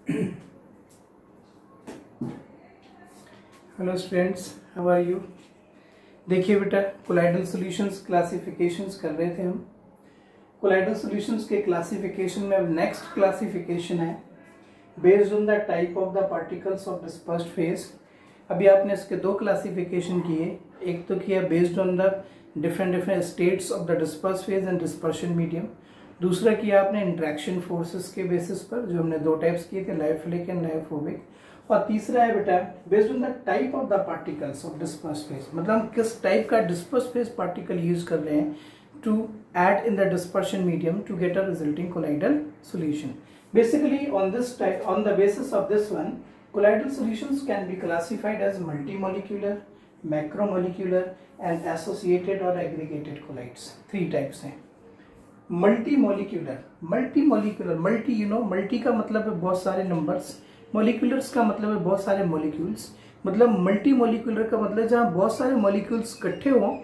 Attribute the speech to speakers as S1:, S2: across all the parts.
S1: Hello students, how are you. देखिए बेटा, colloidal solutions classifications कर रहे थे हम। कोलाइडल सॉल्यूशंस के क्लासिफिकेशन में अब नेक्स्ट क्लासिफिकेशन है based on the type of the particles of dispersed phase. अभी आपने इसके दो क्लासिफिकेशन किए, एक तो किया based on the different states of the dispersed phase and dispersion medium, दूसरा किया आपने इंट्रैक्शन फोर्सेस के बेसिस पर, जो हमने दो टाइप्स किए थे, लायोफिलिक एंड लायोफोबिक, और तीसरा है बेटा based on the type of the particles of dispersed phase, मतलब हम किस टाइप का डिस्पर्स्ड फेज पार्टिकल यूज कर रहे हैं to add in the dispersion medium to get a resulting colloidal solution. Basically on this type, on the basis of this one, colloidal solutions can be classified as multimolecular, macromolecular and associated और aggregated colloids. Three types हैं। Multimolecular, multi multi का मतलब है बहुत सारे numbers, मोलिक्यूलर्स का मतलब है बहुत सारे मॉलिक्यूल्स, मतलब मल्टी मोलिक्यूलर का मतलब जहां बहुत सारे मॉलिक्यूल्स इकट्ठे हों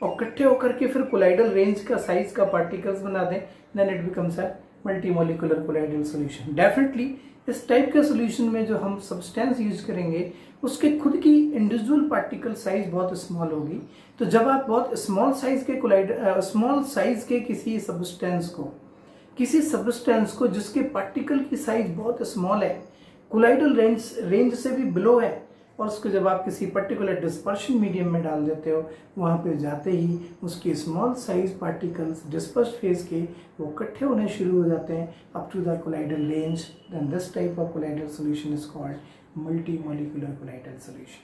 S1: और इकट्ठे होकर के फिर कोलाइडल रेंज का साइज का पार्टिकल्स बना दें, then it becomes a multi molecular colloidal solution. Definitely इस टाइप के सॉल्यूशन में जो हम सब्सटेंस यूज करेंगे उसके खुद की इंडिविजुअल पार्टिकल साइज बहुत स्मॉल होगी। तो जब आप बहुत स्मॉल साइज के किसी सब्सटेंस को जिसके पार्टिकल की साइज बहुत स्मॉल है, कोलाइडल रेंज से भी बिलो है, और उसको जब आप किसी पर्टिकुलर डिस्पर्शन मीडियम में डाल देते हो, वहां पे जाते ही उसके small size particles dispersed phase के वो इकट्ठे होने शुरू हो जाते हैं up to the colloidal range. Then this type of colloidal solution is called multi molecular colloidal solution.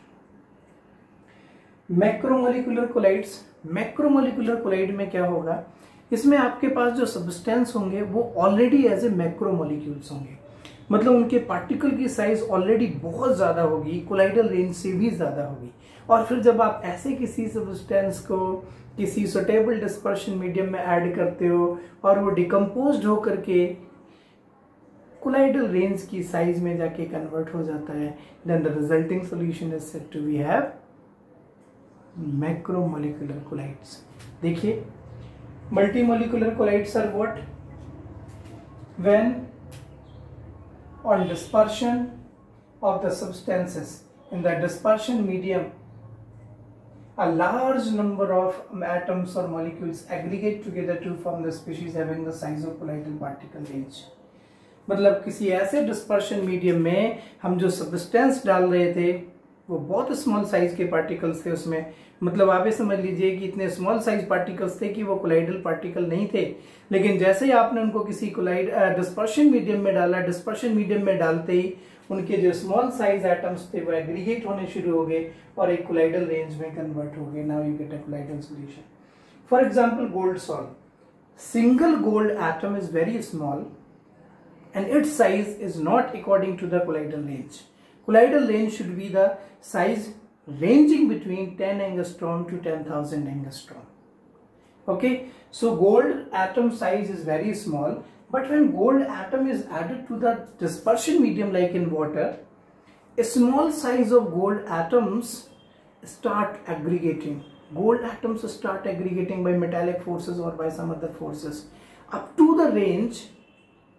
S1: Macromolecular colloids, macromolecular colloid में क्या होगा, इसमें आपके पास जो सब्सटेंस होंगे वो ऑलरेडी एज ए मैक्रोमोलिक्यूल्स होंगे, मतलब उनके पार्टिकल की साइज ऑलरेडी बहुत ज्यादा होगी, कोलाइडल रेंज से भी ज्यादा होगी। और फिर जब आप ऐसे किसी सब्सटेंस को किसी सुटेबल डिस्पर्शन मीडियम में ऐड करते हो और वो डिकम्पोज्ड होकर के कोलाइडल रेंज की साइज में जाके कन्वर्ट हो जाता है, then the resulting solution is said to be have macromolecular colloids. देखिए, multimolecular colloids are what, when on dispersion of the substances in the dispersion medium, a large number of atoms or molecules aggregate together to form the species having the size of colloidal particle range। मतलब किसी ऐसे dispersion medium में हम जो substance डाल रहे थे वो बहुत स्मॉल साइज के पार्टिकल्स थे उसमें, मतलब आप ये समझ लीजिए कि इतने स्मॉल साइज पार्टिकल्स थे कि वो कोलाइडल पार्टिकल नहीं थे, लेकिन जैसे ही आपने उनको किसी डिस्पर्शन मीडियम में डाला, डिस्पर्शन मीडियम में डालते ही उनके जो स्मॉल साइज एटम्स थे वो एग्रीगेट होने शुरू हो गए और एक कोलाइडल रेंज में कन्वर्ट हो गए। Now you get a colloidal solution. For example gold salt, single gold atom is very small and its size is not according to the colloidal range. Colloidal range should be the size ranging between 10 angstrom to 10,000 angstrom. Okay, so gold atom size is very small, but when gold atom is added to the dispersion medium like in water, a small size of gold atoms start aggregating. Gold atoms start aggregating by metallic forces or by some other forces up to the range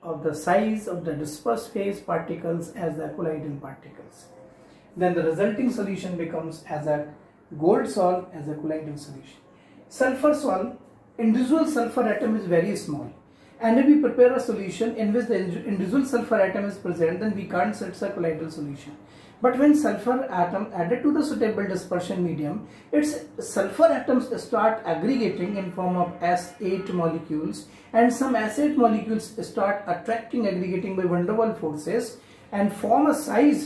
S1: of the size of the dispersed phase particles as the colloidal particles. Then the resulting solution becomes as a gold salt as a colloidal solution. Sulfur salt, individual sulfur atom is very small, and if we prepare a solution in which the individual sulfur atom is present, then we can't say it's a colloidal solution. But when sulfur atom added to the suitable dispersion medium, its sulfur atoms start aggregating in form of S8 molecules, and some S8 molecules start attracting, aggregating by van der Waals forces and form a size,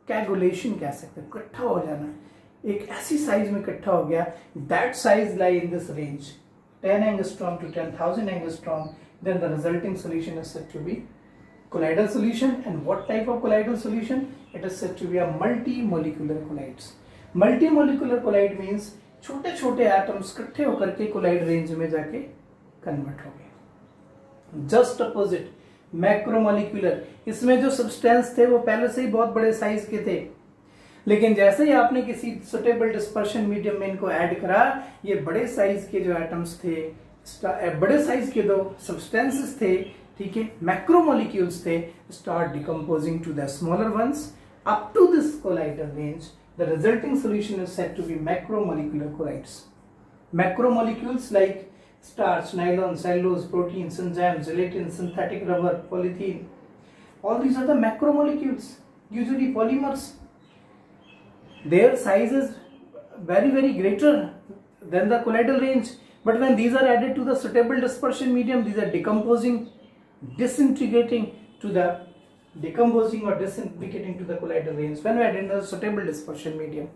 S1: coagulation कह सकते हैं, इकट्ठा हो जाना, एक ऐसी size में इकट्ठा हो गया, that size lie in this range 10 angstrom to 10,000 angstrom, then the resulting solution is said to be colloidal solution. And what type of colloidal solution? It is said to be a multi-molecular colloids. Multi-molecular colloid means छोटे छोटे atoms इकट्ठे होकर के collide range में जाके convert हो गए। Just opposite macromolecular, इसमें जो सब्सटेंस थे वो पहले से ही बहुत बड़े साइज के थे, लेकिन जैसे ही आपने किसी सुटेबल डिस्पर्शन मीडियम में इनको ऐड करा, ये बड़े साइज के जो एटम्स थे, बड़े साइज के दो सब्सटेंसेस थे, ठीक है, macromolecules they, start decomposing to the smaller ones up to this colloidal range. The resulting solution is said to be macromolecular colloids. Macromolecules like starch, nylon, cellulose, proteins, enzymes, gelatin, synthetic rubber, polythene, all these are the macromolecules, usually polymers. Their size is very greater than the colloidal range, but when these are added to the suitable dispersion medium, these are decomposing or disintegrating to the colloidal range when we add in the suitable dispersion medium.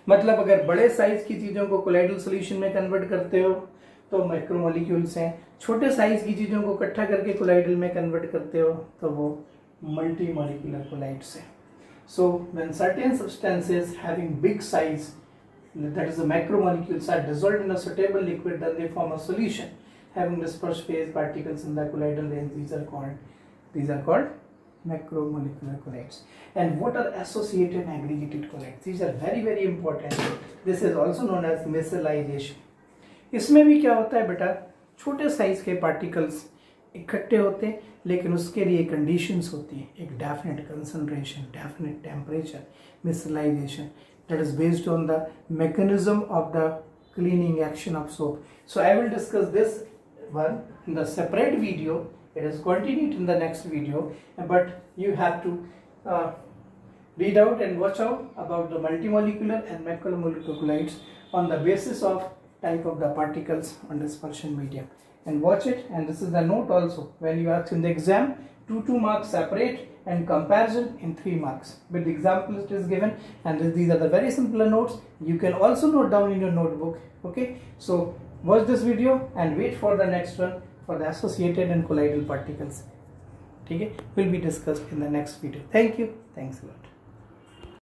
S1: मतलब अगर बड़े size की चीजों को colloidal solution में convert करते हो तो मैक्रोमोलिक्यूल्स हैं, छोटे साइज की चीजों को इकट्ठा करके कोलाइडल में कन्वर्ट करते हो तो वो मल्टीमोलिकुलर कोलाइड्स हैं. So when certain substances having big size, that is the macromolecules, are dissolved in a suitable liquid, then they form a solution having dispersed phase particles in the colloidal range. These are called macromolecular colloids. And what are associated and aggregated colloids? These are very important. This is also known as micellization. इसमें भी क्या होता है बेटा, छोटे size के particles इकट्ठे होते हैं, लेकिन उसके लिए कंडीशंस होती हैं, एक definite concentration, definite temperature. Micellization, that is based on the mechanism of the cleaning action of soap. So I will discuss this one in the separate video. It is continued in the next video, but you have to read out and watch out about the multimolecular and macromolecular colloids on the basis of type of the particles on dispersion medium, and watch it. And this is the note also when you ask in the exam, 2 marks separate and comparison in 3 marks with the example it is given, and these are the very simpler notes. You can also note down in your notebook. Okay, so watch this video and wait for the next one for the associated and colloidal particles. Okay, will be discussed in the next video. Thank you. Thanks a lot.